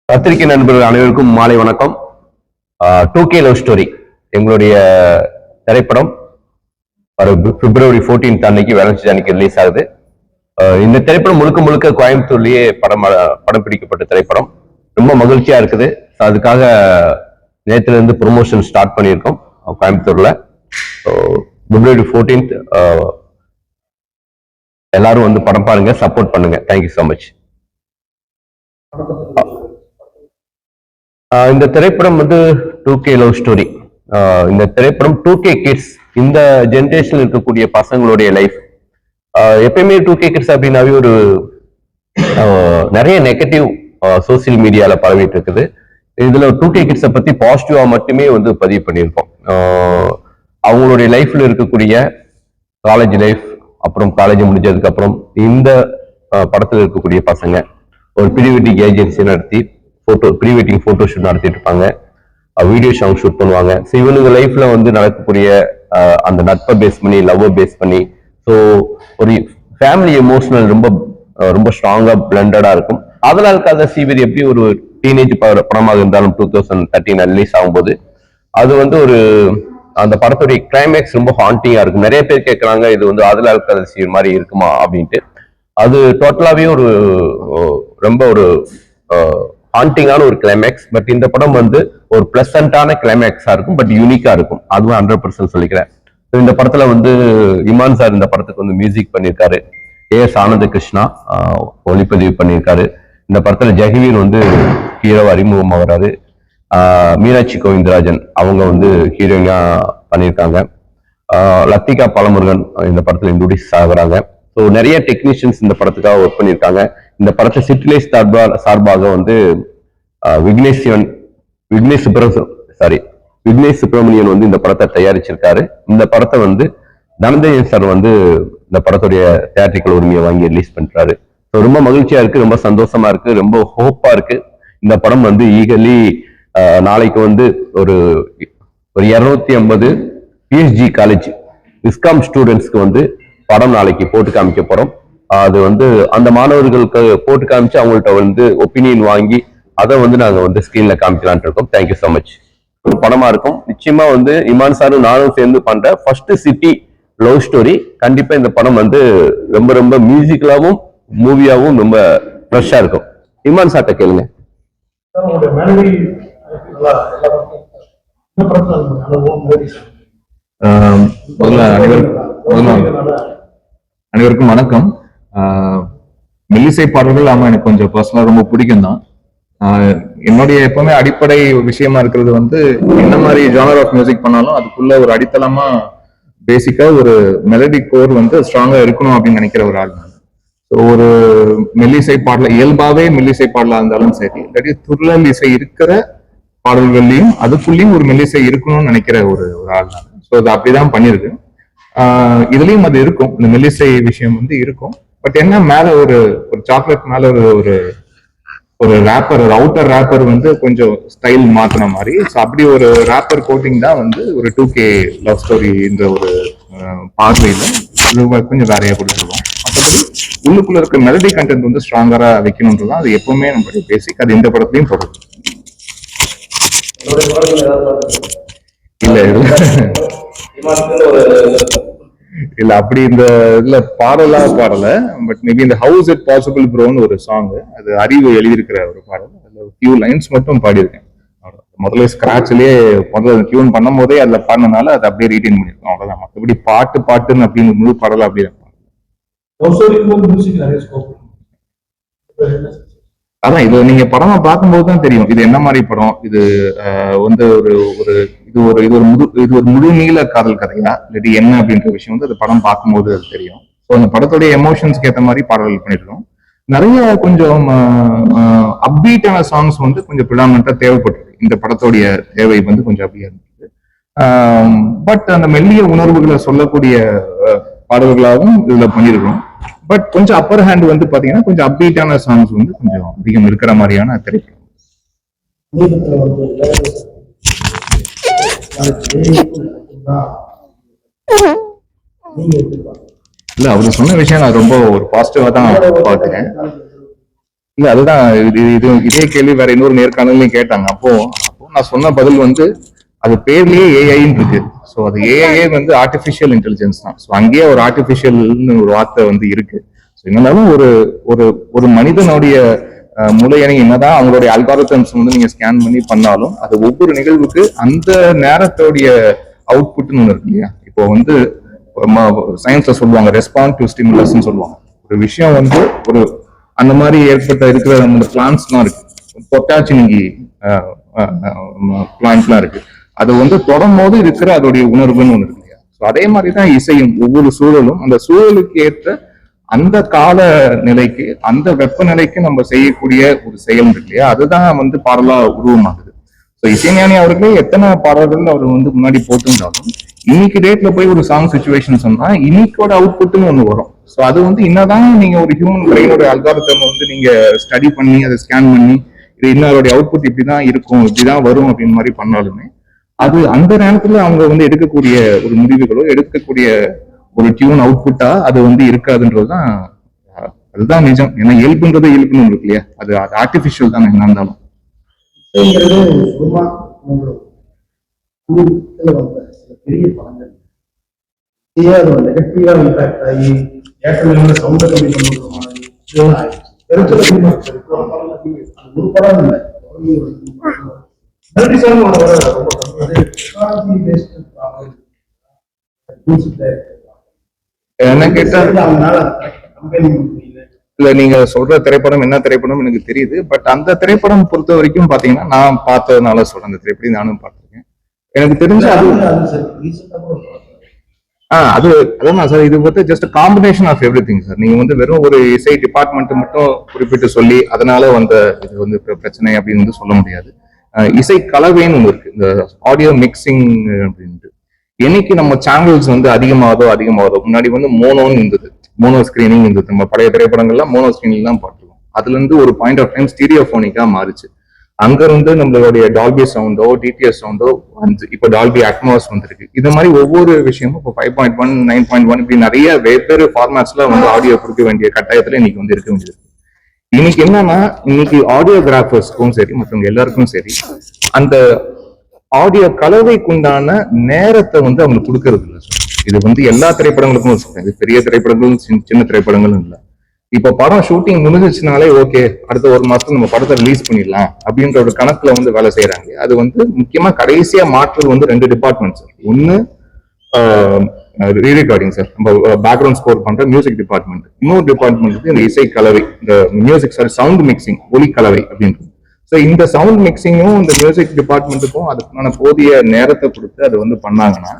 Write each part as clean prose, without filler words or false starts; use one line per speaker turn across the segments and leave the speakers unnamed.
பத்திரிகை நண்பர்கள் அனைவருக்கும் மாலை வணக்கம். 2K லவ் ஸ்டோரி எங்களுடைய திரைப்படம் பிப்ரவரி 14 அன்னைக்கு வேலன்ஸ் அன்னைக்கு ரிலீஸ் ஆகுது. இந்த திரைப்படம் முழுக்க முழுக்க கோயம்புத்தூர்லயே படம் பிடிக்கப்பட்ட திரைப்படம். ரொம்ப மகிழ்ச்சியா இருக்குது. அதுக்காக நேற்றுல இருந்து ப்ரொமோஷன் ஸ்டார்ட் பண்ணியிருக்கோம் கோயம்புத்தூர்ல. பிப்ரவரி 14 எல்லாரும் வந்து படம் பாருங்க, சப்போர்ட் பண்ணுங்க. Thank you so much. இந்த திரைப்படம் வந்து 2K லவ் ஸ்டோரி. இந்த திரைப்படம் 2K கிட்ஸ், இந்த ஜென்ரேஷன்ல இருக்கக்கூடிய பசங்களுடைய லைஃப். எப்பயுமே 2K கிட்ஸ் அப்படின்னாவே ஒரு நிறைய நெகட்டிவ் சோசியல் மீடியால பரவிட்டு இருக்குது. இதுல 2K கிட்ஸை பத்தி பாசிட்டிவா மட்டுமே வந்து பதிவு பண்ணியிருக்கோம். அவங்களுடைய லைஃப்ல இருக்கக்கூடிய காலேஜ் லைஃப், அப்புறம் காலேஜ் முடிஞ்சதுக்கு அப்புறம் இந்த படத்துல இருக்கக்கூடிய பசங்க ஒரு ப்ரீ வெட்டிங் ஏஜென்சி நடத்தி ப்ரீ வெட்டிங் போட்டோ ஷூட் நடத்திட்டு இருப்பாங்க, வீடியோ சாங் ஷூட் பண்ணுவாங்க. ஸோ இவனுங்க லைஃப்ல வந்து நடக்கக்கூடிய அந்த நட்பை பேஸ் பண்ணி, லவ்வை பேஸ் பண்ணி, ஸோ ஒரு ஃபேமிலி எமோஷனல் ரொம்ப ரொம்ப ஸ்ட்ராங்கா பிளண்டடா இருக்கும். அதனால கதை சீவிரி எப்படி ஒரு டீனேஜ் படமாக இருந்தாலும் 2013 ரிலீஸ் ஆகும்போது அது வந்து ஒரு அந்த படத்துடைய கிளைமேக்ஸ் ரொம்ப ஹாண்டிங்கா இருக்கும். நிறைய பேர் கேட்கறாங்க இது வந்து ஆதலால் கதை சீர் மாதிரி இருக்குமா அப்படின்ட்டு. அது டோட்டலாவே ஒரு ரொம்ப ஒரு ஹாண்டிங்கான ஒரு கிளைமேக்ஸ். பட் இந்த படம் வந்து ஒரு பிளசண்டான கிளைமேக்ஸா இருக்கும், பட் யூனிக்கா இருக்கும். அதுவும் 100% சொல்லிக்கிறேன். இந்த படத்துல வந்து இமான் சார் இந்த படத்துக்கு வந்து மியூசிக் பண்ணியிருக்காரு. AS ஆனந்த கிருஷ்ணா ஒளிப்பதிவு பண்ணியிருக்காரு. இந்த படத்துல ஜெகவீர் வந்து ஹீரோ அறிமுகம் ஆகிறாரு. மீனாட்சி கோவிந்தராஜன் அவங்க வந்து ஹீரோயினா பண்ணியிருக்காங்க. லத்திகா பாலமுருகன் இந்த படத்துல இன்ட்ரோடியூஸ் ஆகுறாங்க. ஸோ நிறைய டெக்னீஷியன்ஸ் இந்த படத்துக்காக ஒர்க் பண்ணியிருக்காங்க. இந்த படத்தை சிட்டிலைஸ் சார்பாக வந்து விக்னேஷ் சுப்பிரமணியன் வந்து இந்த படத்தை தயாரிச்சிருக்காரு. இந்த படத்தை வந்து தனஞ்சயன் சார் வந்து இந்த படத்துடைய தியேட்டரிக்கல் உரிமையை வாங்கி ரிலீஸ் பண்றாரு. ஸோ ரொம்ப மகிழ்ச்சியா இருக்கு, ரொம்ப சந்தோஷமா இருக்கு, ரொம்ப ஹோப்பா இருக்கு. இந்த படம் வந்து ஈகலி நாளைக்கு வந்து ஒரு 250 PSG காலேஜ் விஸ்காம் ஸ்டூடெண்ட்ஸ்க்கு வந்து படம் நாளைக்கு போட்டு காமிக்க போறோம். அது வந்து அந்த மாணவர்களுக்கு போட்டு காமிச்சு அவங்கள்ட்ட வந்து ஒப்பீனியன் வாங்கி அதை வந்து நாங்க வந்து ஸ்கிரீன்ல காமிக்கலான் இருக்கோம். Thank you so much. ஒரு படமா இருக்கும். நிச்சயமா வந்து இமான் சாரும் நானும் சேர்ந்து பண்ற ஃபர்ஸ்ட் சிட்டி லவ் ஸ்டோரி. கண்டிப்பா இந்த படம் வந்து ரொம்ப ரொம்ப மியூசிக்கலாவும் மூவியாவும் ரொம்ப ஃப்ரெஷ்ஷா இருக்கும். இமான் சார்ட்ட கேளுங்க.
அனைவருக்கும் வணக்கம். மெல்லிசை பாடல்கள் ஆமா எனக்கு கொஞ்சம் பர்சனலா ரொம்ப பிடிக்கும் தான். என்னுடைய எப்பவுமே அடிப்படை விஷயமா இருக்கிறது வந்து என்ன மாதிரி ஜானர் ஆஃப் மியூசிக் பண்ணாலும் அதுக்குள்ள ஒரு அடித்தளமா பேசிக்கா ஒரு மெலடி கோர் வந்து ஸ்ட்ராங்கா இருக்கணும் அப்படின்னு நினைக்கிற ஒரு ஆள் நான். ஒரு மெல்லிசை பாடல இயல்பாவே மெல்லிசை பாடலா இருந்தாலும் சரி, இல்லாட்டி துள்ளல் இசை இருக்கிற பாடல்கள்லயும் அதுக்குள்ளேயும் ஒரு மெல்லிசை இருக்கணும்னு நினைக்கிற ஒரு ஆள் நான். ஸோ அது அப்படிதான் பண்ணிருக்கு. இதுலயும் அது இருக்கும், இந்த மெல்லிசை விஷயம் வந்து இருக்கும். பட் என்ன மேல ஒரு சாக்லேட் மேல ஒரு ரேப்பர், ஒரு அவுட்டர் ரேப்பர் வந்து கொஞ்சம் ஸ்டைல் மாத்தின மாதிரி. ஸோ அப்படி ஒரு ரேப்பர் கோட்டிங் தான் வந்து ஒரு 2K லவ் ஸ்டோரின்ற ஒரு பார்வையில கொஞ்சம் வேறையா கொடுத்துருவோம். மற்றபடி உள்ளுக்குள்ள இருக்க மெலடி கண்டென்ட் வந்து ஸ்ட்ராங்கரா வைக்கணும்ன்றதான் அது எப்பவுமே நம்மளுடைய பேசிக். அது இந்த படத்துலயும் தொடரும். இல்ல அப்படி இந்த இதுல பாடலா பாடல. பட் மேபி இந்த ஹவுஸ் இட் பாசிபிள் ப்ரோன்னு ஒரு சாங், அது அறிவு எழுதியிருக்கிற ஒரு பாடல். அதுல ஃபியூ லைன்ஸ் மட்டும் பாடியிருக்கேன். முதல்ல ஸ்கிராட்ச்லயே முதல்ல டியூன் பண்ணும் போதே அதுல பாடினால அதை அப்படியே ரீடைன் பண்ணிருக்கோம், அவ்வளவுதான். மற்றபடி பாட்டுன்னு அப்படின்னு முழு பாடல அப்படியே அதான். இது நீங்க படமா பார்க்கும்போது தான் தெரியும் இது என்ன மாதிரி படம். இது வந்து இது ஒரு முழு நீள காதல் கதையா இல்லாட்டி என்ன அப்படின்ற விஷயம் வந்து அது படம் பார்க்கும்போது அது தெரியும். ஸோ அந்த படத்துடைய எமோஷன்ஸ்க்கு ஏற்ற மாதிரி பாடல்கள் பண்ணிருக்கோம். நிறைய கொஞ்சம் அப்பீட்டான சாங்ஸ் வந்து கொஞ்சம் ப்ரிடாமினண்டா தேவைப்பட்டிருக்கு. இந்த படத்துடைய தேவை வந்து கொஞ்சம் அப்படியே இருந்தது. பட் அந்த மெல்லிய உணர்வுகளை சொல்லக்கூடிய பாடல்களாகவும் இதுல பண்ணியிருக்கோம். பட் கொஞ்சம் அப்பர் ஹேண்ட் வந்து பாத்தீங்கன்னா கொஞ்சம் அப்டேட்டான சாங்ஸ் வந்து கொஞ்சம் அதிகம் இருக்கிற மாதிரியான திரைப்படம். இல்ல அவரு சொன்ன விஷயம் நான் ரொம்ப ஒரு பாசிட்டிவா தான் பாக்குறேன். இல்ல அதுதான் இதே கேள்வி வேற இன்னொரு நேர்காணலையும் கேட்டாங்க. அப்போ நான் சொன்ன பதில் வந்து அது பேர்லயே ஏஐன்னு இருக்கு. ஸோ அது ஏஐ வந்து ஆர்டிபிஷியல் இன்டெலிஜென்ஸ் தான். ஸோ அங்கேயே ஒரு ஆர்டிபிஷியல்னு ஒரு வார்த்தை வந்து இருக்கு. ஸோ என்னன்னாலும் ஒரு ஒரு ஒரு மனிதனுடைய மூளையணை என்னதான் அவங்களுடைய அல்காரிதம்ஸ் வந்து நீங்க ஸ்கேன் பண்ணி பண்ணாலும் அது ஒவ்வொரு நிகழ்வுக்கு அந்த நேரத்தோடைய அவுட்புட்னு ஒன்று இருக்கு இல்லையா. இப்போ வந்து சயின்ஸ்ல சொல்லுவாங்க ரெஸ்பாண்ட் டு ஸ்டிமுலஸ்ன்னு சொல்லுவாங்க. ஒரு விஷயம் வந்து ஒரு அந்த மாதிரி ஏற்பட்ட இருக்கிற நம்ம பிளான்ஸ்லாம் இருக்கு, பொட்டாச்சினிங்கி பிளான்ட்லாம் இருக்கு. அது வந்து தொடரும் போது இருக்கிற அதோடைய உணர்வுன்னு ஒன்று இருக்கு இல்லையா. ஸோ அதே மாதிரி தான் இசையும் ஒவ்வொரு சூழலும் அந்த சூழலுக்கு ஏற்ற அந்த கால நிலைக்கு அந்த வெப்பநிலைக்கு நம்ம செய்யக்கூடிய ஒரு செயல் இருக்கு இல்லையா, அதுதான் வந்து பாடலா உருவமாகுது. ஸோ இசைஞானி அவர்களே எத்தனை பாடல்கள் அவர் வந்து முன்னாடி போட்டிருந்தாலும் இன்னைக்கு டேட்ல போய் ஒரு சாங் சுச்சுவேஷன் சொன்னா இன்னைக்கோட அவுட்புட்னு ஒண்ணு வரும். ஸோ அது வந்து என்னதான் நீங்க ஒரு ஹியூமன் பிரெயினோட அல்காரிதம் வந்து நீங்க ஸ்டடி பண்ணி அதை ஸ்கேன் பண்ணி இது இன்னொருடைய அவுட்புட் இப்படிதான் இருக்கும் இப்படிதான் வரும் அப்படின்னு மாதிரி பண்ணாலுமே அது அந்த நேரத்துல அவங்க வந்து எடுக்கக்கூடிய ஒரு முடிவுகளோ எடுக்கக்கூடிய ஒரு டியூன் அவுட்புட்டா அது வந்து இருக்காதுன்றதுதான் அதுதான் நிஜம். ஏன்னா இயல்புன்றது இயல்புன்னு இருக்கு இல்லையா, அது ஆர்டிபிஷியல் தான் என்ன இருந்தாலும்.
பெரிய படங்கள் நெகட்டிவா இம்பாக்ட் ஆகி ஏற்றங்களை சவுண்ட கம்மி பண்ணுற மாதிரி ஒரு படம் இல்லை
என்ன கேட்டா இல்ல நீங்க சொல்ற திரைப்படம் என்ன திரைப்படம் எனக்கு தெரியுது. பட் அந்த திரைப்படம் பொறுத்த வரைக்கும் பாத்தீங்கன்னா நான் பார்த்ததுனால சொல்றேன், அந்த திரைப்படம் நானும் பார்த்திருக்கேன். எனக்கு தெரிஞ்ச அது அதான் சார், இது வந்து just combination of everything sir. நீங்க வந்து வெறும் ஒரு இசை டிபார்ட்மெண்ட் மட்டும் குறிப்பிட்டு சொல்லி அதனால வந்த இது வந்து பிரச்சனை அப்படின்னு வந்து சொல்ல முடியாது. இசை கலவைன்னு ஒன்று இருக்கு, இந்த ஆடியோ மிக்சிங் அப்படின்ட்டு. என்னைக்கு நம்ம சேனல்ஸ் வந்து அதிகமாகதோ முன்னாடி வந்து மோனோன்னு இருந்தது, மோனோ ஸ்கிரீனிங் இருந்தது. நம்ம பழைய திரைப்படங்கள்லாம் மோனோ ஸ்கிரீனிங் தான் பார்த்துருக்கோம். அதுல இருந்து ஒரு பாயிண்ட் ஆஃப் டைம் ஸ்டீரியோபோனிக்கா மாறிச்சு. அங்க இருந்து நம்மளுடைய டால்பி சவுண்டோ டிடிஎஸ் சவுண்டோ இப்போ டால்பி அட்மாஸ் வந்துருக்கு. இது மாதிரி ஒவ்வொரு விஷயமும் இப்போ 5.1 9.1 இப்படி நிறைய வெவ்வேறு ஃபார்மேட்ஸ்ல வந்து ஆடியோ கொடுக்க வேண்டிய கட்டாயத்துல இன்னைக்கு வந்து இருக்க வேண்டியது. இன்னைக்கு என்னன்னா இன்னைக்கு ஆடியோகிராஃபர்ஸ்க்கும் சரி மற்றவங்க எல்லாருக்கும் சரி அந்த ஆடியோ கலவைக்குண்டான நேரத்தை வந்து அவங்க கொடுக்கறது இல்லை. இது வந்து எல்லா திரைப்படங்களுக்கும் சொல்றேன், இது பெரிய திரைப்படங்களும் சின்ன திரைப்படங்களும் இல்லை. இப்ப படம் ஷூட்டிங் முடிஞ்சிச்சுனாலே ஓகே அடுத்த ஒரு மாசத்துல நம்ம படத்தை ரிலீஸ் பண்ணிடலாம் அப்படின்ற ஒரு கணக்குல வந்து வேலை செய்யறாங்க. அது வந்து முக்கியமா கடைசியா மாற்றுறது வந்து 2 டிபார்ட்மெண்ட்ஸ். ஒன்னு ரீரெக்கார்டிங் சார், நம்ம பேக்ரவுண்ட் ஸ்கோர் பண்ற மியூசிக் டிபார்ட்மெண்ட். இன்னொரு டிபார்ட்மெண்ட் இந்த இசை கலவை, இந்த மியூசிக் சவுண்ட் மிக்சிங், ஒலி கலவை அப்படின்றது. ஸோ இந்த சவுண்ட் மிக்சிங்கும் இந்த மியூசிக் டிபார்ட்மெண்ட்டுக்கும் அதுக்கான போதிய நேரத்தை கொடுத்து அது வந்து பண்ணாங்கன்னா,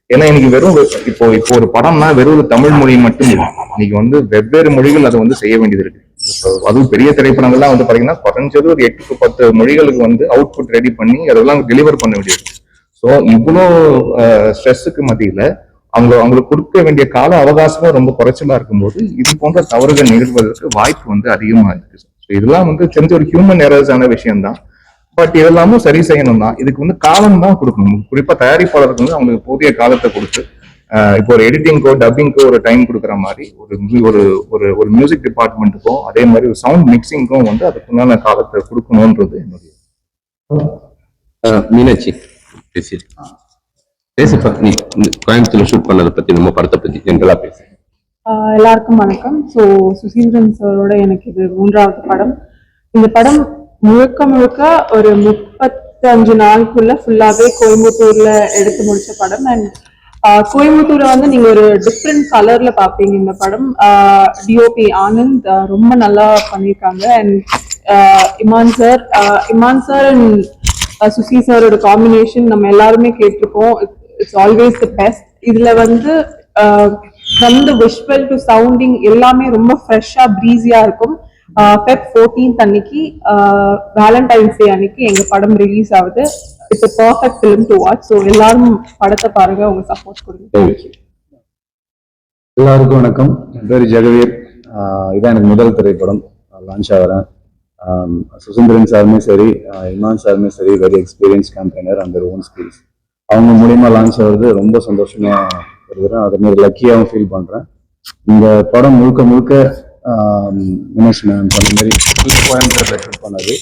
ஏன்னா இன்னைக்கு வெறும் இப்போ ஒரு படம்னா வெறும் தமிழ் மொழி மட்டும் இல்லை, இன்னைக்கு வந்து வெவ்வேறு மொழிகள் அதை வந்து செய்ய வேண்டியது இருக்கு. அதுவும் பெரிய திரைப்படங்கள்லாம் வந்து பாத்தீங்கன்னா குறைஞ்சது ஒரு 8 to 10 மொழிகளுக்கு வந்து அவுட்புட் ரெடி பண்ணி அதெல்லாம் டெலிவர் பண்ண வேண்டியது. ஸோ இவ்வளோ ஸ்ட்ரெஸ்ஸுக்கு மத்தியில அவங்களுக்கு கொடுக்க வேண்டிய கால அவகாசமும் ரொம்ப குறைச்சலா இருக்கும்போது இது போன்ற தவறுகள் நிகழ்வதற்கு வாய்ப்பு வந்து அதிகமா இருக்கு. இதெல்லாம் வந்து தெரிஞ்ச ஒரு ஹியூமன் எரர்ஸான விஷயம் தான். பட் இதெல்லாமும் சரி செய்யணும்னா இதுக்கு வந்து காலம் தான் கொடுக்கணும். குறிப்பா தயாரிப்பாளருக்கு வந்து அவங்களுக்கு போதிய காலத்தை கொடுத்து இப்போ ஒரு எடிட்டிங்கோ டப்பிங்கோ ஒரு டைம் கொடுக்குற மாதிரி ஒரு ஒரு ஒரு மியூசிக் டிபார்ட்மெண்ட்டுக்கும் அதே மாதிரி ஒரு சவுண்ட் மிக்சிங்க்கும் வந்து அதுக்குண்டான காலத்தை கொடுக்கணும்ன்றது என்னுடைய.
மீனாட்சி பேசுப்பா, நீ கோயம்புத்தூர்ல ஷூட் பண்ணதை பத்தி நம்ம படத்தை பத்தி ஜென்ரலா பேசு.
எல்லாருக்கும் வணக்கம். ஸோ சுசீந்திரன் சாரோட எனக்கு இது 3வது படம். இந்த படம் முழுக்க ஒரு 35 நாளுக்குள்ள ஃபுல்லாவே கோயம்புத்தூர்ல எடுத்து முடிச்ச படம். அண்ட் கோயம்புத்தூரை வந்து நீங்க ஒரு டிஃப்ரெண்ட் கலர்ல பாப்பீங்க. இந்த படம் டிஓபி ஆனந்த் ரொம்ப நல்லா பண்ணியிருக்காங்க. And Imman sir and Suchi சாரோட காம்பினேஷன் நம்ம எல்லாருமே கேட்டிருப்போம். It's always the best. இதுல வந்து from the visual to sounding எல்லாமே ரொம்ப ஃப்ரெஷ்ஷா ப்ரீஸியா இருக்கும். Feb 14th அன்னைக்கு வேலண்டைன்ஸ் டே அன்னைக்கு எங்க படம் ரிலீஸ் ஆகுது. It's a perfect film to watch. So எல்லாரும் படத்தை பாருங்க, உங்க சப்போர்ட் கொடுங்க.
எல்லாருக்கும் வணக்கம். என் பேர் ஜெகவீர். இதான் எனக்கு முதல் திரைப்படம் லான்ச் ஆகிறேன். சுசீந்திரன் சாருமே சரி இமான் சாருமே சரி வெரி எக்ஸ்பீரியன்ஸ் கேம்பெயினர் அந்த ஓன் ஸ்கில்ஸ். அவங்க மூலியமா லான்ச் ஆகுறது ரொம்ப சந்தோஷமா இருக்கிறேன். அதை மாதிரி லக்கியாகவும் ஃபீல் பண்றேன். இந்த படம் முழுக்க வினேஷ் மேம் அந்த மாதிரி கோயம்புத்தூர்ல ஷூட் பண்ணது.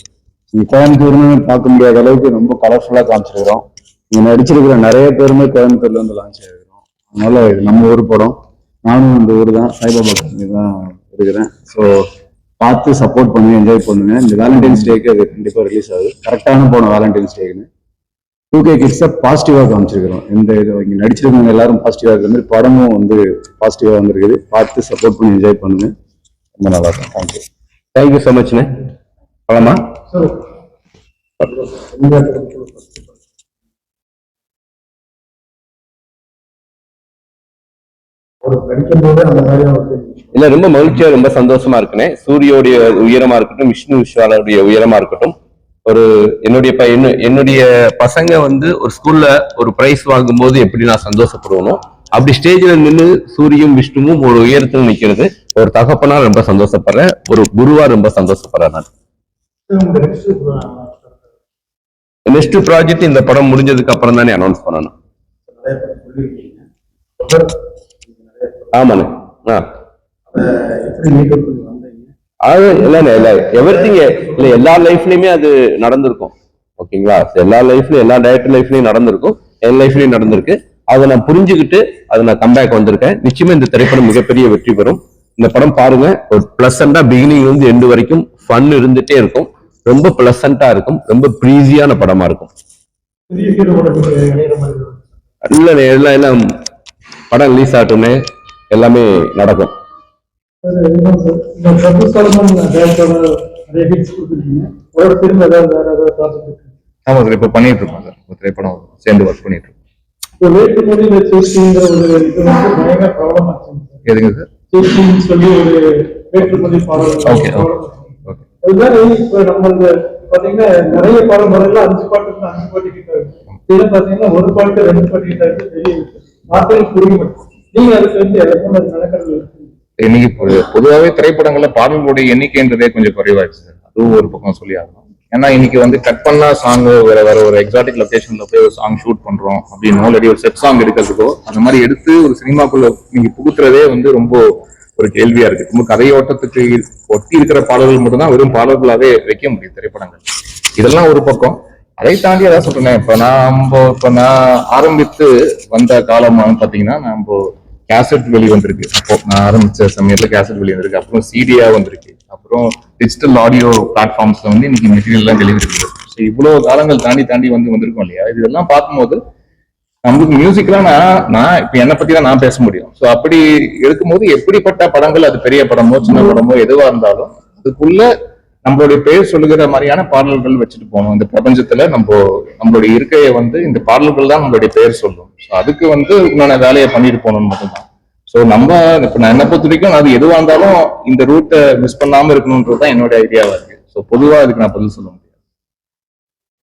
நீங்க கோயம்புத்தூர்னு பார்க்க முடியாத அளவுக்கு ரொம்ப கலர்ஃபுல்லா காமிச்சிருக்கிறோம். நீங்க நடிச்சிருக்கிற நிறைய பேருமே கோயம்புத்தூர்ல இருந்து லான்ச் ஆகிருக்கிறோம். அதனால இது நம்ம ஊர் படம். நானும் இந்த ஊர் தான், சாய்பாபா கம்பெனி தான் இருக்கிறேன். ஸோ பார்த்து சப்போர்ட் பண்ணி என்ஜாய் பண்ணுங்க. இந்த வேலண்டைன்ஸ் டேக்கு அது கண்டிப்பா ரிலீஸ் ஆகுது. கரெக்டான போன வேலண்டைன்ஸ் டேக்குன்னு 2K கிட்ஸை பாசிட்டிவா காமிச்சிருக்கிறோம். இந்த இது இங்க நடிச்சிருக்கவங்க எல்லாரும் பாசிட்டிவா இருக்கிற மாதிரி படமும் வந்து பாசிட்டிவா வந்திருக்குது. பார்த்து சப்போர்ட் பண்ணி என்ஜாய் பண்ணுங்க. ரொம்ப நல்லா இருக்கும். தேங்க்யூ.
தேங்க்யூ ஸோ மச்ண்ணே. போலாமா?
சார் ஒரு படிக்கும் போது அந்த மாதிரி
இல்ல, ரொம்ப மகிழ்ச்சியா ரொம்ப சந்தோஷமா இருக்குனே. சூரியோடைய உயரமா இருக்கட்டும், விஷ்ணு விஷாலுடைய உயரமா இருக்கட்டும், ஒரு என்னுடைய பசங்க வந்து ஒரு ஸ்கூல்ல ஒரு பிரைஸ் வாங்கும்போது எப்படி நான் சந்தோஷப்படுவனோ, அப்படி ஸ்டேஜ்ல நின்று சூரியும் விஷ்ணுவும் ஒரு உயரத்துல நிக்கிறது ஒரு தகப்பனா ரொம்ப சந்தோஷப்படுறேன். ஒரு குருவா ரொம்ப சந்தோஷப்படுறேன். நான் நெக்ஸ்ட் ப்ராஜெக்ட் இந்த படம் முடிஞ்சதுக்கு அப்புறம் தானே அனௌன்ஸ் பண்ணணும். ஆமாண்ணே. அது இல்ல எவ்ரிதிங் இல்ல, எல்லா லைஃப்லயுமே அது நடந்திருக்கும். ஓகேங்களா? எல்லா லைஃப்லயும், எல்லா டைரக்டர் லைஃப்லயும் நடந்திருக்கும், என் லைஃப்லயும் நடந்திருக்கு. அதை நான் புரிஞ்சுக்கிட்டு அதை நான் கம்பேக் வந்திருக்கேன். நிச்சயமா இந்த திரைப்படம் மிகப்பெரிய வெற்றி பெறும். இந்த படம் பாருங்க, ஒரு பிளசண்டா பிகினிங் வந்து எண்டு வரைக்கும் ஃபன் இருந்துட்டே இருக்கும். ரொம்ப பிளசண்டா இருக்கும். ரொம்ப ப்ரீஸியான படமா இருக்கும். இல்ல எல்லாம் படம் ரிலீஸ் ஆகட்டும்னே எல்லாமே நடக்கும்.
ஆமா சார், இப்ப பண்ணிட்டு இருக்கோம் சார். ஒரு திரைப்படம் சேர்ந்து ஒர்க் பண்ணிட்டு இருக்கோம். எதுங்க சார்? Okay okay.
பாத்தீங்கன்னா நிறைய படம் முதல்ல 5 பாட்டு 5 பாட்டு கிட்ட இருக்கு. இதுல பாத்தீங்கன்னா 1 பாட்டு 2 பாட்டு கிட்ட இருக்கு. வெளியே வார்த்தைகள் புரிய மாட்டேங்குது. நீங்க அதுக்கு வந்து நடக்கிறது
இன்னைக்கு பொதுவாகவே திரைப்படங்கள்ல பாடல்களுடைய எண்ணிக்கைன்றதே கொஞ்சம் குறைவாயிடுச்சு சார். அதுவும் ஒரு பக்கம் சொல்லி ஆகணும். ஏன்னா இன்னைக்கு வந்து கட் பண்ணா சாங் வேற ஒரு எக்ஸாட்டிக் லொகேஷன்ல போய் ஒரு சாங் ஷூட் பண்றோம் அப்படின்னு ஆல்ரெடி ஒரு செட் சாங் எடுக்கிறதுக்கோ அந்த மாதிரி எடுத்து ஒரு சினிமாக்குள்ள நீங்க புகுத்துறதே வந்து ரொம்ப ஒரு கேள்வியா இருக்கு. ரொம்ப கதையோட்டத்துக்கு ஒட்டி இருக்கிற பாடல்கள் மட்டும்தான் வெறும் பாடல்களாவே வைக்க முடியும் திரைப்படங்கள். இதெல்லாம் ஒரு பக்கம். அதை தாண்டி அதான் சொல்றேன், இப்ப நான் ஆரம்பித்து வந்த காலமானு பாத்தீங்கன்னா நம்ம கேசட் வெளிவந்திருக்கு. அப்போ நான் ஆரம்பிச்ச சமயத்துல கேசட் வெளிவந்திருக்கு. அப்புறம் சிடியா வந்திருக்கு. அப்புறம் டிஜிட்டல் ஆடியோ பிளாட்ஃபார்ம்ஸ்ல வந்து இன்னைக்கு மெட்டீரியல் எல்லாம் வெளிவந்திருக்கு. ஸோ இவ்வளவு காலங்கள் தாண்டி வந்திருக்கோம் இல்லையா? இதெல்லாம் பார்க்கும்போது நம்மளுக்கு மியூசிக்லாம் நான் இப்ப என்னை பத்தி தான் நான் பேச முடியும். ஸோ அப்படி இருக்கும்போது எப்படிப்பட்ட படங்கள், அது பெரிய படமோ சின்ன படமோ எதுவா இருந்தாலும் அதுக்குள்ள நம்மளுடைய பேர் சொல்லுகிற மாதிரியான பாடல்கள் வச்சுட்டு போகணும். இந்த பிரபஞ்சத்துல நம்மளுடைய இருக்கையை வந்து இந்த பாடல்கள் தான் நம்மளுடைய பேர் சொல்லும். ஸோ அதுக்கு வந்து உண்டான வேலையை பண்ணிட்டு போகணும்னு மட்டும்தான். ஸோ இப்ப நான் என்ன பொறுத்த வரைக்கும் அது எதுவா இருந்தாலும் இந்த ரூட்டை மிஸ் பண்ணாம இருக்கணும்ன்றதுதான் என்னோட ஐடியாவா இருக்கு. ஸோ பொதுவா அதுக்கு நான் பதில் சொல்ல முடியும்.